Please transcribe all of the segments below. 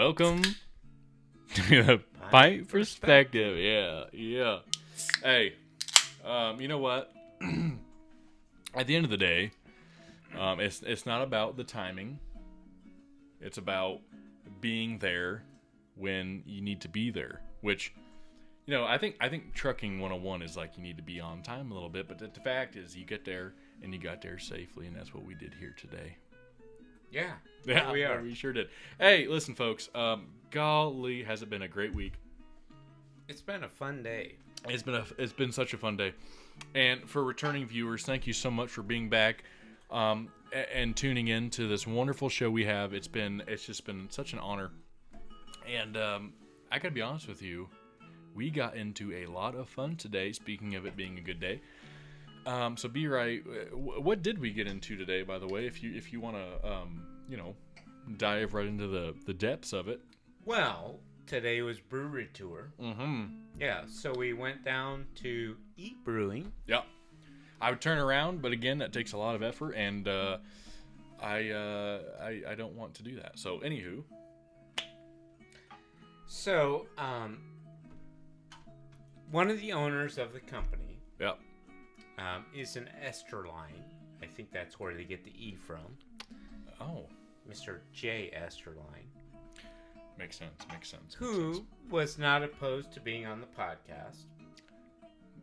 Welcome to the Pint Perspective. Yeah. Hey, you know what? At the end of the day, it's not about the timing. It's about being there when you need to be there. Which, you know, I think trucking 101 is like you need to be on time a little bit. But the fact is, you get there and you got there safely, and that's what we did here today. Yeah, we are. We sure did. Hey, listen, folks. Golly, has it been a great week? It's been a fun day. It's been such a fun day. And for returning viewers, thank you so much for being back and tuning in to this wonderful show we have. It's just been such an honor. And I gotta be honest with you, we got into a lot of fun today. Speaking of it being a good day. So be right. What did we get into today, by the way? If you want to, dive right into the depths of it. Well, today was brewery tour. Mm-hmm. Yeah, so we went down to E Brewing. Yeah, I would turn around, but again, that takes a lot of effort, and I don't want to do that. So, anywho. So, one of the owners of the company. Yeah. Is an Esterline. I think that's where they get the E from. Oh. Mr. J. Esterline. Makes sense. Who was not opposed to being on the podcast.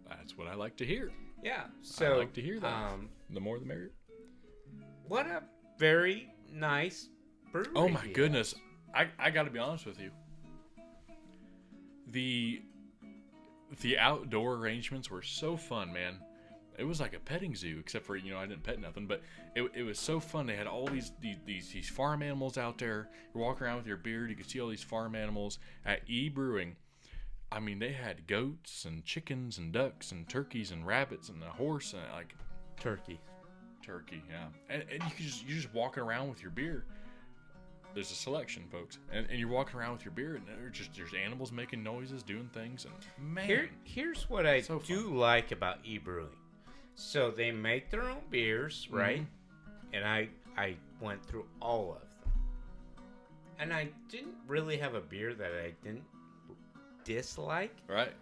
That's what I like to hear. Yeah. So I like to hear that. The more the merrier. What a very nice brewery. Oh my goodness. I got to be honest with you. The outdoor arrangements were so fun, man. It was like a petting zoo, except for, I didn't pet nothing, but it was so fun. They had all these farm animals out there. You're walking around with your beard, you could see all these farm animals at E Brewing. I mean, they had goats and chickens and ducks and turkeys and rabbits and a horse and like turkey, yeah. And you're just walking around with your beer. There's a selection, folks, and you're walking around with your beer, and there's animals making noises, doing things, and man, here's what I do like about E Brewing. So they make their own beers, right? Mm-hmm. And I went through all of them. And I didn't really have a beer that I didn't dislike. Right.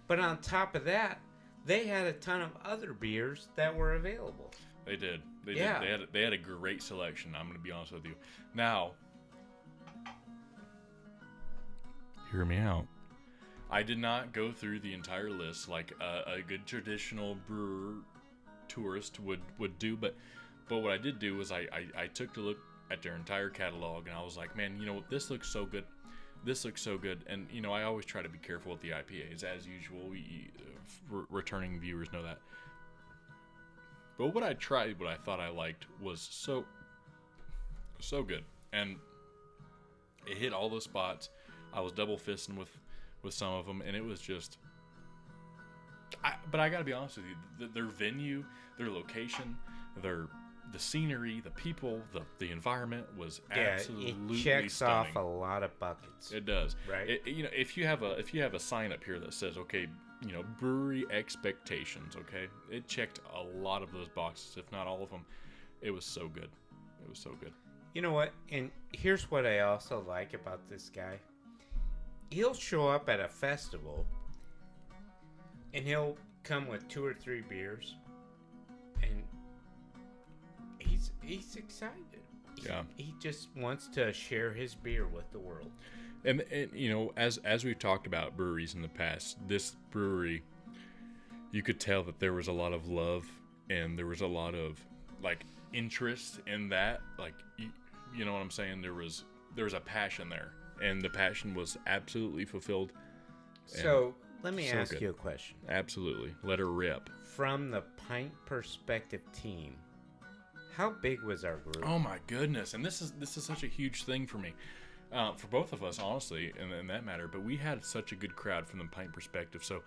But on top of that, they had a ton of other beers that were available. They did. They had a great selection, I'm going to be honest with you. Now, hear me out. I did not go through the entire list like a good traditional brewer tourist would do, but what I did do was I took a look at their entire catalog, and I was like, man, this looks so good. This looks so good. And, I always try to be careful with the IPAs, as usual. Returning viewers know that. But what I thought I liked was so good. And it hit all the spots. I was double fisting with some of them, and it was just... But I gotta be honest with you, their venue, their location, the scenery, the people, the environment was absolutely it checks stunning. Off a lot of buckets. It does, right? If you have a sign up here that says, okay, brewery expectations, okay, it checked a lot of those boxes, if not all of them. It was so good. You know what? And here's what I also like about this guy. He'll show up at a festival, and he'll come with 2 or 3 beers, and he's excited. Yeah. He just wants to share his beer with the world. And as we've talked about breweries in the past, this brewery, you could tell that there was a lot of love and there was a lot of like interest in that. Like, you know what I'm saying? There was a passion there, and the passion was absolutely fulfilled. So let me ask you a question. Absolutely, let her rip. From the Pint Perspective team, how big was our group? Oh my goodness! And this is such a huge thing for me. For both of us, honestly, in that matter. But we had such a good crowd from the Pint Perspective. So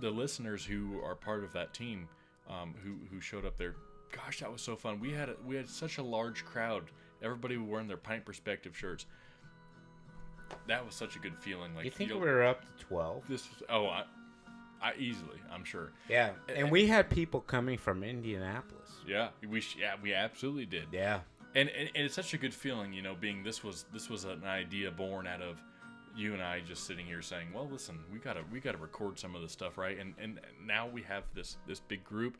the listeners who are part of that team, who showed up there, gosh, that was so fun. We had such a large crowd. Everybody wearing their Pint Perspective shirts. That was such a good feeling. Like, you think we were up to 12? I easily, I'm sure. Yeah, and we had people coming from Indianapolis. Yeah, we absolutely did. Yeah. And it's such a good feeling, being this was an idea born out of you and I just sitting here saying, well, listen, we gotta record some of this stuff, right? And now we have this big group,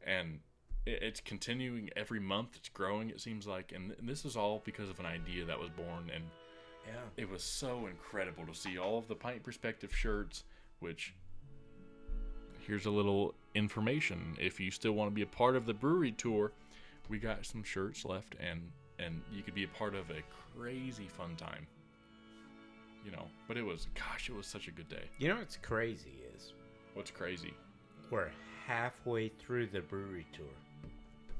and it's continuing every month. It's growing, it seems like, and this is all because of an idea that was born. And it was so incredible to see all of the Pint Perspective shirts. Which, here's a little information: if you still want to be a part of the brewery tour, we got some shirts left, and you could be a part of a crazy fun time. But it was such a good day. What's crazy is... What's crazy? We're halfway through the brewery tour.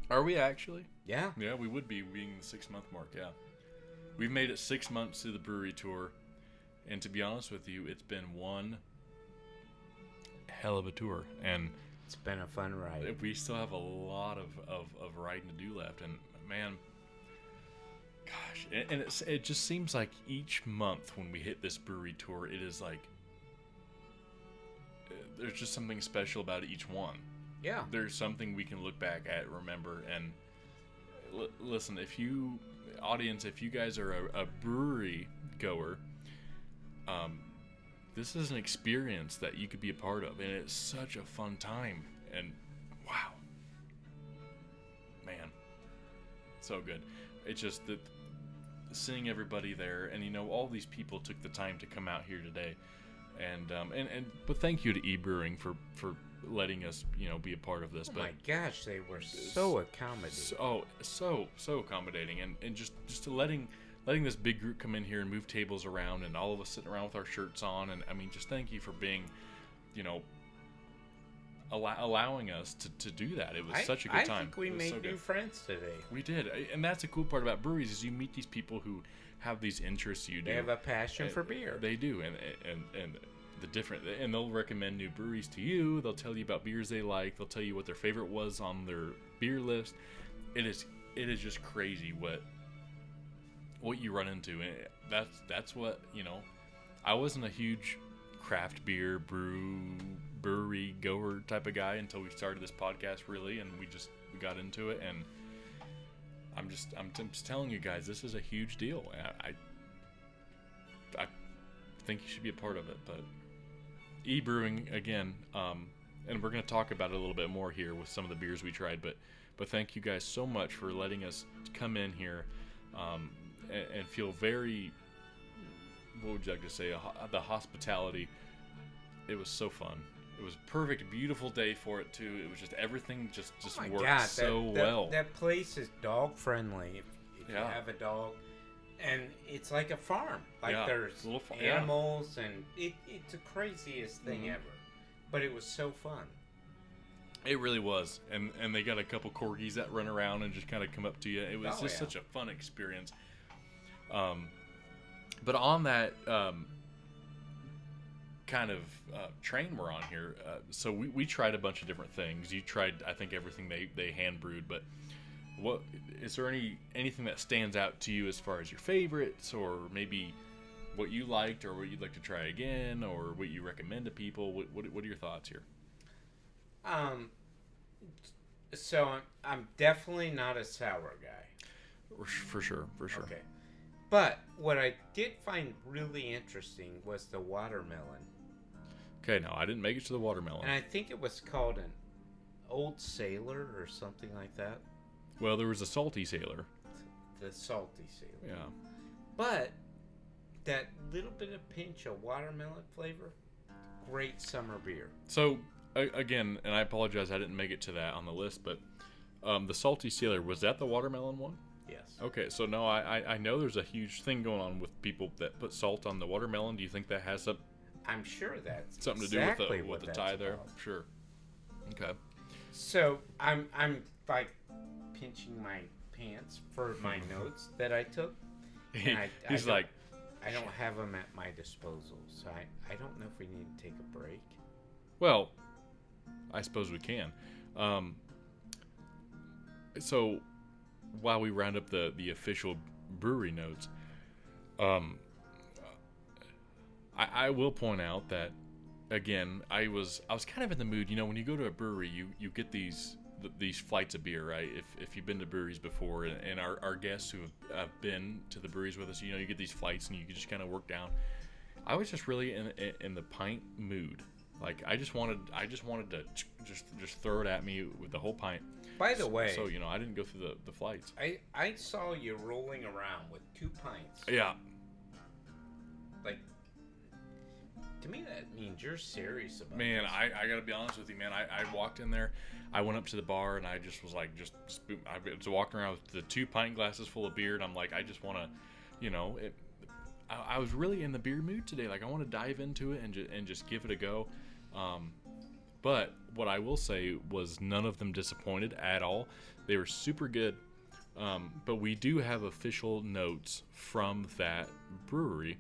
Are we actually? Yeah. Yeah, we would be, being the 6-month mark, yeah. We've made it 6 months through the brewery tour, and to be honest with you, it's been one hell of a tour, and it's been a fun ride. We still have a lot of riding to do left, and man, gosh, and it just seems like each month when we hit this brewery tour, it is like there's just something special about each one. Yeah, there's something we can look back at, remember, and listen. If you guys are a brewery goer, this is an experience that you could be a part of, and it's such a fun time. And wow, man, so good. It's just that seeing everybody there, and all these people took the time to come out here today, but thank you to E Brewing for letting us be a part of this. Oh my gosh, they were so accommodating. So accommodating, and just to letting this big group come in here and move tables around, and all of us sitting around with our shirts on, and I mean, just thank you for being, allowing us to do that. It was such a good time. I think we made new friends today. We did, and that's the cool part about breweries is you meet these people who have these interests you do. They have a passion for beer. They do, and the different, and they'll recommend new breweries to you. They'll tell you about beers they like. They'll tell you what their favorite was on their beer list. It is just crazy what you run into, and that's what I wasn't a huge craft beer brewery goer type of guy until we started this podcast, really, and we got into it, and I'm just telling you guys, this is a huge deal. I think you should be a part of it. But E Brewing again, and we're going to talk about it a little bit more here with some of the beers we tried, but thank you guys so much for letting us come in here and feel very, what would you like to say, the hospitality. It was so fun. It was a perfect, beautiful day for it too. It was just everything just worked so well. That place is dog friendly if you have a dog, and it's like a farm. There's animals, and it's the craziest thing ever. But it was so fun. It really was, and they got a couple corgis that run around and just kind of come up to you. It was such a fun experience. But on that kind of train we're on here, so we tried a bunch of different things. You tried, I think, everything they hand brewed, but what is there anything that stands out to you as far as your favorites, or maybe what you liked, or what you'd like to try again, or what you recommend to people? What are your thoughts here? So I'm definitely not a sour guy. For sure. Okay. But what I did find really interesting was the watermelon. Okay, no, I didn't make it to the watermelon. And I think it was called an Old Sailor or something like that. Well, there was a Salty Sailor. The Salty Sailor. Yeah. But that little bit of pinch of watermelon flavor, great summer beer. So, again, and I apologize, I didn't make it to that on the list, but the Salty Sailor, was that the watermelon one? Yes. Okay, so no, I know there's a huge thing going on with people that put salt on the watermelon. Do you think that has I'm sure that's something exactly to do with the tie there? Sure. Okay. So I'm like pinching my pants for my notes that I took. He's like, I don't have them at my disposal, so I don't know if we need to take a break. Well, I suppose we can. So while we round up the official brewery notes, I will point out that, again, I was kind of in the mood. When you go to a brewery, you get these these flights of beer, right? If you've been to breweries before, and our guests who have been to the breweries with us, you get these flights and you can just kind of work down. I was just really in the pint mood. Like I just wanted to just throw it at me with the whole pint. By the way, so I didn't go through the flights. I saw you rolling around with 2 pints. Yeah. Like, to me that means you're serious about it. Man, I gotta be honest with you, man. I walked in there, I went up to the bar, and I just was like, I was walking around with the 2 pint glasses full of beer, and I'm like, I just want to, I was really in the beer mood today. Like, I want to dive into it and just give it a go. But what I will say was none of them disappointed at all. They were super good. But we do have official notes from that brewery.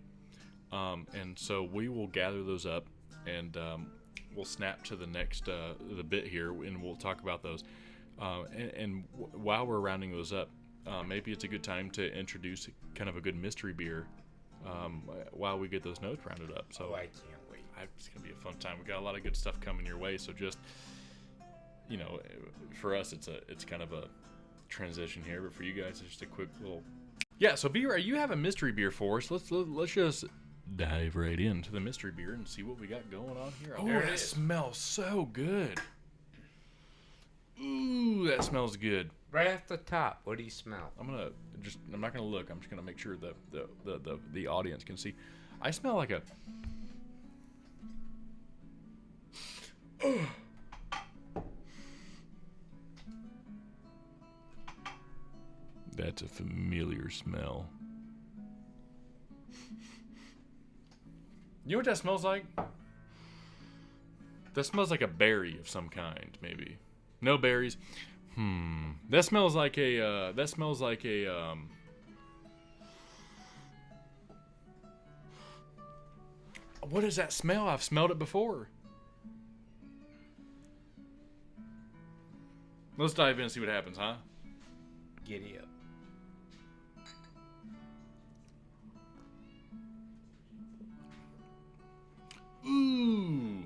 And so we will gather those up and we'll snap to the next the bit here and we'll talk about those. And while we're rounding those up, maybe it's a good time to introduce kind of a good mystery beer while we get those notes rounded up. So I can't wait. It's going to be a fun time. We got a lot of good stuff coming your way. So just, for us, it's kind of a transition here, but for you guys, it's just a quick little. Yeah. So B-Ray, you have a mystery beer for us. Let's just dive right into the mystery beer and see what we got going on here. Oh, that smells so good. Ooh, that smells good. Right off the top, what do you smell? I'm not gonna look. I'm just gonna make sure that the audience can see. I smell like a. That's a familiar smell. You know what that smells like? That smells like a berry of some kind, maybe. No berries. That smells like a. What does that smell? I've smelled it before. Let's dive in and see what happens, huh? Giddy up. Ooh.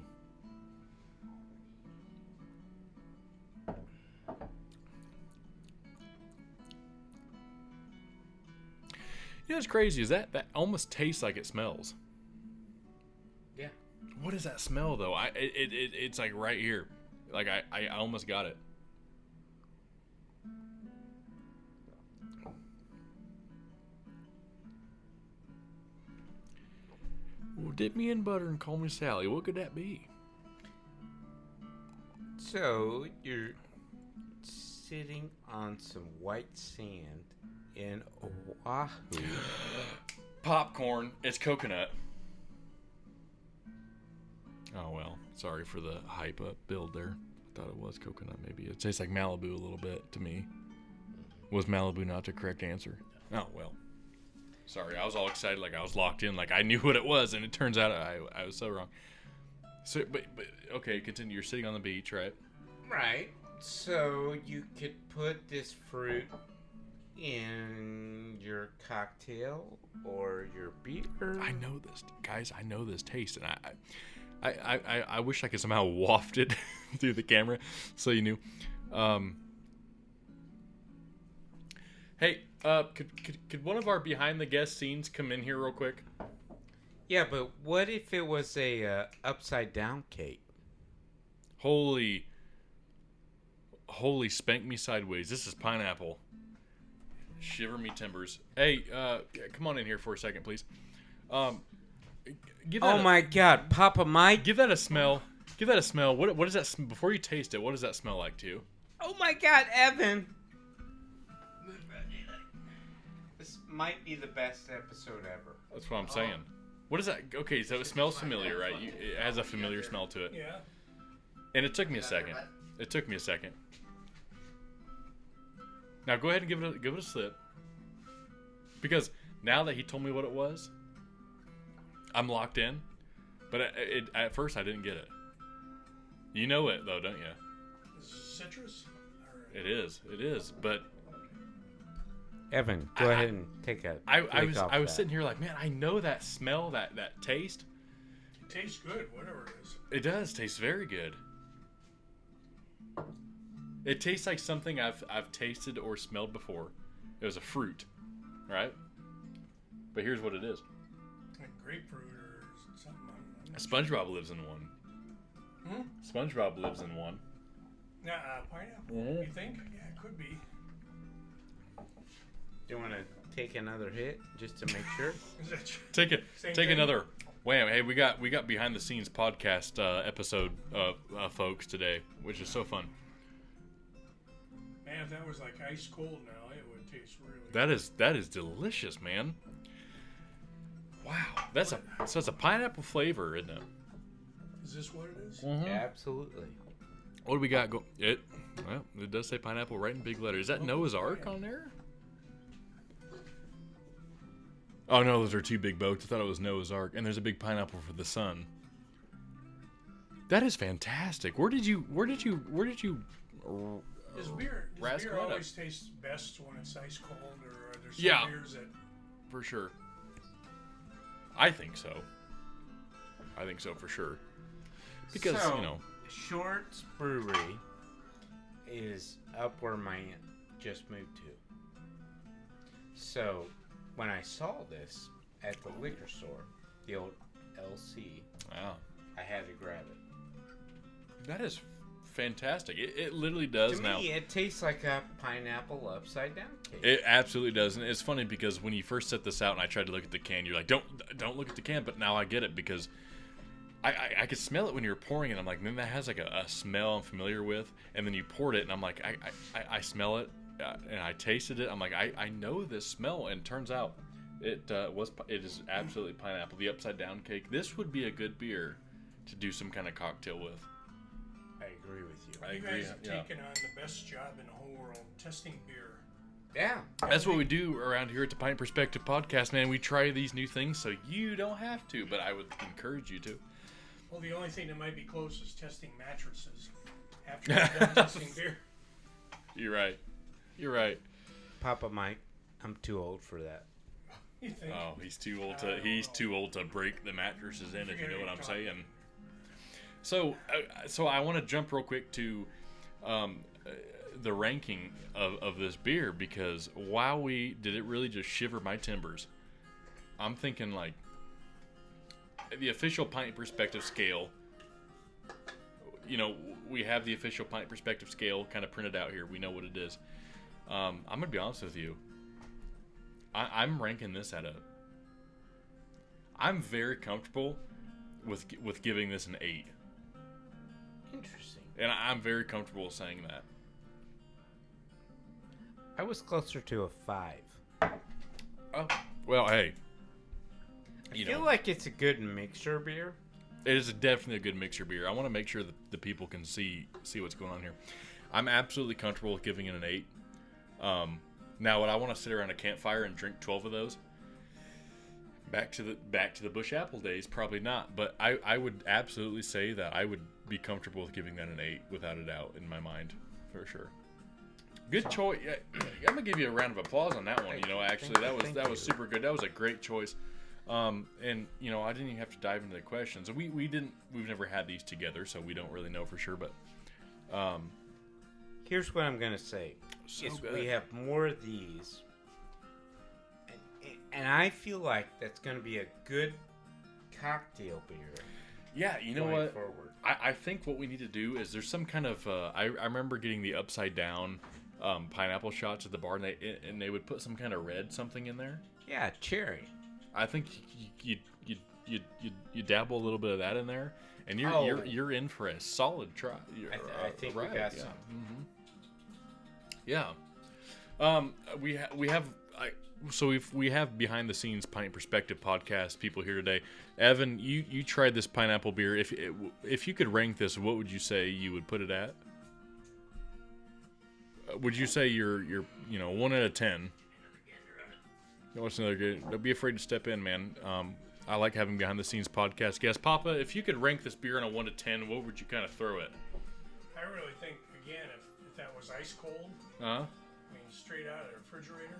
What's crazy is that almost tastes like it smells. Yeah. What does that smell though? It's like right here. Like I almost got it. Well, dip me in butter and call me Sally. What could that be? So you're sitting on some white sand in Oahu. Popcorn. It's coconut. Oh well, sorry for the hype up build there. I thought it was coconut. Maybe it tastes like Malibu a little bit to me. Was Malibu not the correct answer? Oh well. Sorry, I was all excited, like I was locked in, like I knew what it was, and it turns out I was so wrong. So, but okay, continue. You're sitting on the beach, right? Right. So you could put this fruit in your cocktail or your beer. I know this, guys. I know this taste, and I wish I could somehow waft it through the camera so you knew. Hey, could one of our behind the guest scenes come in here real quick? Yeah, but what if it was a upside down cake? Holy spank me sideways. This is pineapple. Shiver me timbers. Hey, come on in here for a second, please. My God, Papa Mike. Give that a smell. Give that a smell. What does that before you taste it? What does that smell like to you? Oh my God, Evan. This might be the best episode ever. That's what I'm saying. What is that? Okay, so it smells familiar, right? It has a familiar smell to it. Yeah. And it took me a second. Now go ahead and give it a slip. Because now that he told me what it was, I'm locked in. But at first I didn't get it. You know it though, don't you? Citrus? It is. But Evan, go ahead and take a. I was sitting here like, man, I know that smell, that taste. It tastes good, whatever it is. It does taste very good. It tastes like something I've tasted or smelled before. It was a fruit, right? But here's what it is. Like grapefruit or something. SpongeBob lives in one. SpongeBob lives in one. Pineapple. You think? Yeah, it could be. Do you want to take another hit just to make sure? Take another wham. Hey, we got behind the scenes podcast episode folks today, which is so fun. Man, if that was like ice cold now, it would taste really That is delicious, man. Wow. That's a pineapple flavor, isn't it? Is this what it is? Mm-hmm. Yeah, absolutely. What do we got? It does say pineapple right in big letters. Is that Noah's Ark on there? Oh no, those are two big boats. I thought it was Noah's Ark. And there's a big pineapple for the sun. That is fantastic. Where did you Does beer always tastes best when it's ice cold, or are there some beers that... For sure. I think so for sure. Because, Short's Brewery is up where my aunt just moved to. So, when I saw this at the liquor store, the old LC, wow, I had to grab it. That is fantastic. It literally does now. To me, it tastes like a pineapple upside down cake. It absolutely does. And it's funny because when you first set this out and I tried to look at the can, you're like, don't look at the can. But now I get it because I could smell it when you were pouring it. I'm like, man, that has like a smell I'm familiar with. And then you poured it and I'm like, I smell it and I tasted it. I'm like, I know this smell. And turns out it is absolutely pineapple. The upside down cake. This would be a good beer to do some kind of cocktail with. I agree with you. You guys have taken on the best job in the whole world, testing beer. Yeah. That's what we do around here at the Pint Perspective Podcast, man. We try these new things so you don't have to, but I would encourage you to. Well, the only thing that might be close is testing mattresses after you're done testing beer. You're right. Papa Mike, I'm too old for that. You think? Oh, he's too old to break the mattresses in, if you know what I'm saying. So I want to jump real quick to the ranking of this beer, because did it really just shiver my timbers. I'm thinking like the official Pint Perspective scale. We have the official Pint Perspective scale kind of printed out here. We know what it is. I'm going to be honest with you. I'm ranking this I'm very comfortable with giving this an 8. Interesting. And I'm very comfortable saying that. I was closer to a 5. Oh, well, hey. I feel like it's a good mixer beer. It is definitely a good mixer beer. I want to make sure that the people can see what's going on here. I'm absolutely comfortable with giving it an 8. Now, would I want to sit around a campfire and drink 12 of those? Back to the Bush Apple days, probably not. But I would absolutely say that I would be comfortable with giving that an 8 without a doubt in my mind, for sure. Good choice. Yeah, I'm gonna give you a round of applause on that one. Actually, that was super good. That was a great choice. And I didn't even have to dive into the questions. We've never had these together, so we don't really know for sure. But here's what I'm gonna say: we have more of these, and I feel like that's gonna be a good cocktail beer. Yeah, you know what? Forward. I think what we need to do is there's some kind of I remember getting the upside down pineapple shots at the bar, and they would put some kind of red something in there. Yeah, cherry. I think you dabble a little bit of that in there, and you're in for a solid try. I think we got some. Mm-hmm. Yeah. We have behind the scenes Pint Perspective Podcast people here today. Evan, you tried this pineapple beer. If you could rank this, what would you say you would put it at? Would you say you're 1 out of 10? What's another good? Don't be afraid to step in, man. I like having behind the scenes podcast guests. Papa, if you could rank this beer on a 1 to 10, what would you kind of throw it? I really think, again, if that was ice cold, straight out of the refrigerator,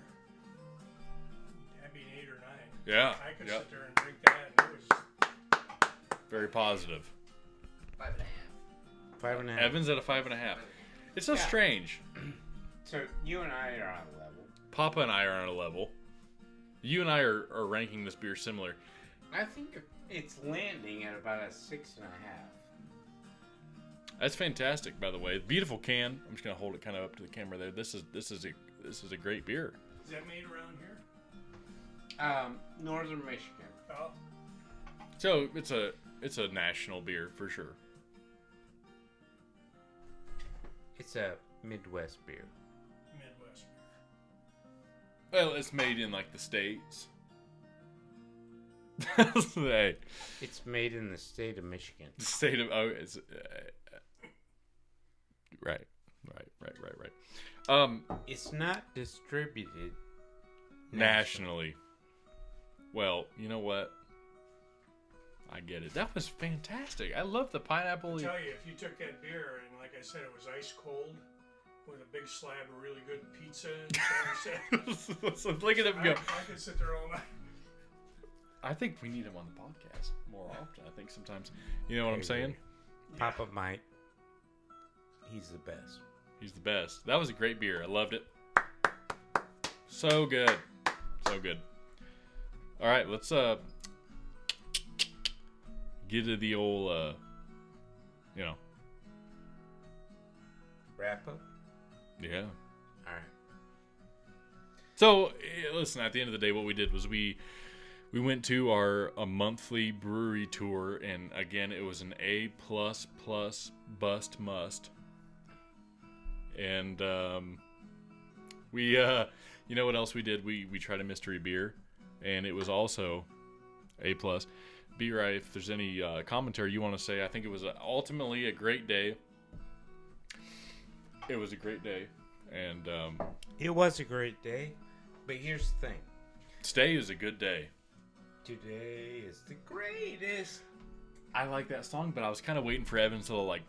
that'd be an 8 or 9. Yeah. I could sit there and drink that, and it was very positive. 5.5. 5.5. Evan's at a 5.5. It's so strange. So you and I are on a level. Papa and I are on a level. You and I are ranking this beer similar. I think it's landing at about a 6.5. That's fantastic, by the way. Beautiful can. I'm just gonna hold it kind of up to the camera there. This is a great beer. Is that made around here? Northern Michigan. Oh. So it's a national beer for sure. It's a Midwest beer. Midwest beer. Well, it's made in like the States. Hey. It's made in the state of Michigan. The state of it's right. It's not distributed nationally. Well, you know what? I get it. That was fantastic. I love the pineapple. I'll tell you, if you took that beer and, like I said, it was ice cold with a big slab of really good pizza and so look at him go. I could sit there all night. I think we need him on the podcast more often. I think sometimes, you know what I'm saying? Papa might. He's the best. He's the best. That was a great beer. I loved it. So good. So good. All right, let's get to the old wrap up? Yeah. All right. So, listen, at the end of the day, what we did was we went to a monthly brewery tour, and again, it was an A++ bust must. And we you know what else we did? We tried a mystery beer, and it was also A+. Be right if there's any commentary you want to say. I think it was ultimately a great day. It was a great day, and it was a great day. But here's the thing: today is a good day. Today is the greatest. I like that song, but I was kind of waiting for Evans to like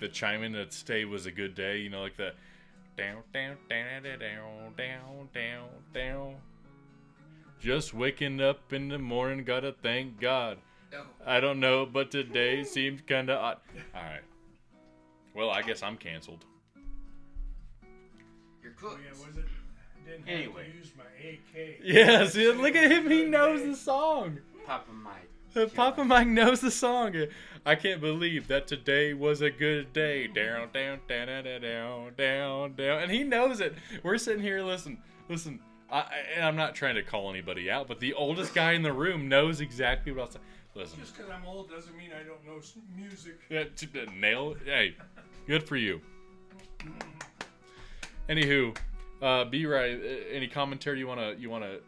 the chime in that today was a good day. You know, like the down down down down down down down. Just waking up in the morning, gotta thank God. No. I don't know, but today seems kind of odd. All right. Well, I guess I'm canceled. You're cooked. Oh, yeah, was it? Didn't have to use my AK. Yeah, see, look at him. He knows the song. Papa Mike. Papa Mike knows the song. I can't believe that today was a good day. Down, down, down, down, down, down, down. And he knows it. We're sitting here, listen. And I'm not trying to call anybody out, but the oldest guy in the room knows exactly what I'm saying. Listen. Just because I'm old doesn't mean I don't know music. Yeah, nail it. Hey, good for you. Anywho, be right. Any commentary you wanna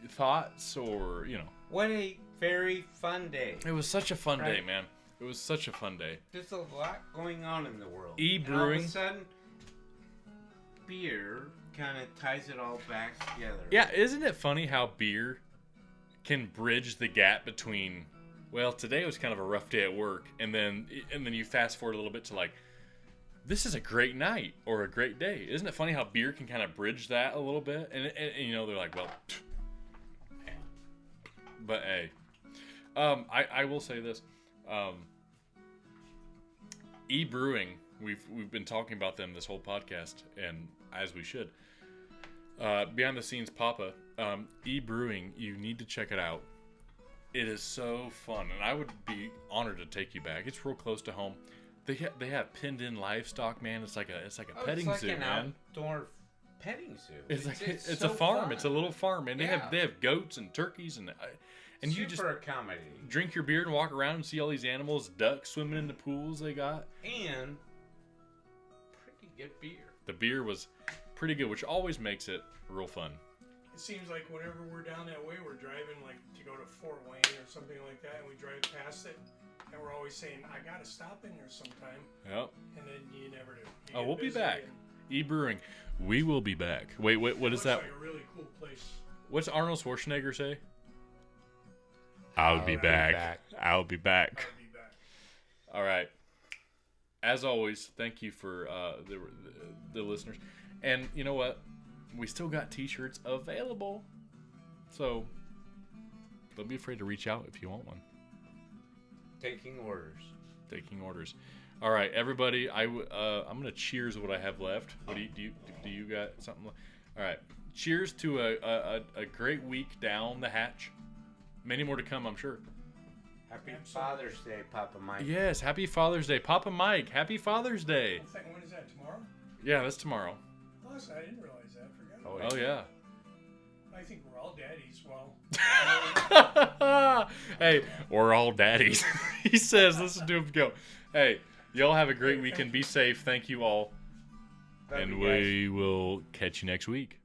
thoughts or What a very fun day. It was such a fun day, man. It was such a fun day. There's a lot going on in the world. E Brewing. All of a sudden, beer kind of ties it all back together. Yeah, isn't it funny how beer can bridge the gap between, well, today was kind of a rough day at work, and then you fast forward a little bit to like, this is a great night or a great day. Isn't it funny how beer can kind of bridge that a little bit? And they're like, well, but hey, I will say this, E Brewing, we've been talking about them this whole podcast, and as we should. Behind the scenes, Papa, E Brewing, you need to check it out. It is so fun, and I would be honored to take you back. It's real close to home. They have pinned in livestock, man. It's like a petting zoo, man. Outdoor petting zoo. It's so a farm. Fun. It's a little farm, and they have goats and turkeys and super you just accommodating. Drink your beer and walk around and see all these animals, ducks swimming in the pools they got, and pretty good beer. The beer was pretty good, which always makes it real fun. It seems like whenever we're down that way, we're driving like to go to Fort Wayne or something like that, and we drive past it, and we're always saying, "I gotta stop in there sometime." Yep. And then you never do. We'll be back. E Brewing, we will be back. Wait, what is that? Like a really cool place. What's Arnold Schwarzenegger say? I'll be back. I'll be back. All right. As always, thank you for the listeners. And you know what? We still got t-shirts available. So don't be afraid to reach out if you want one. Taking orders. All right, everybody. I'm gonna cheers what I have left. What do you got something? All right, cheers to a great week down the hatch. Many more to come, I'm sure. Happy Father's Day, Papa Mike. Yes, happy Father's Day, Papa Mike. Happy Father's Day. When is that? Tomorrow? Yeah, that's tomorrow. Oh, I didn't realize that. I forgot. Oh yeah. I think we're all daddies. Well. Hey, we're all daddies. He says, listen to him go. Hey, y'all have a great weekend. Be safe. Thank you all. And we will catch you next week.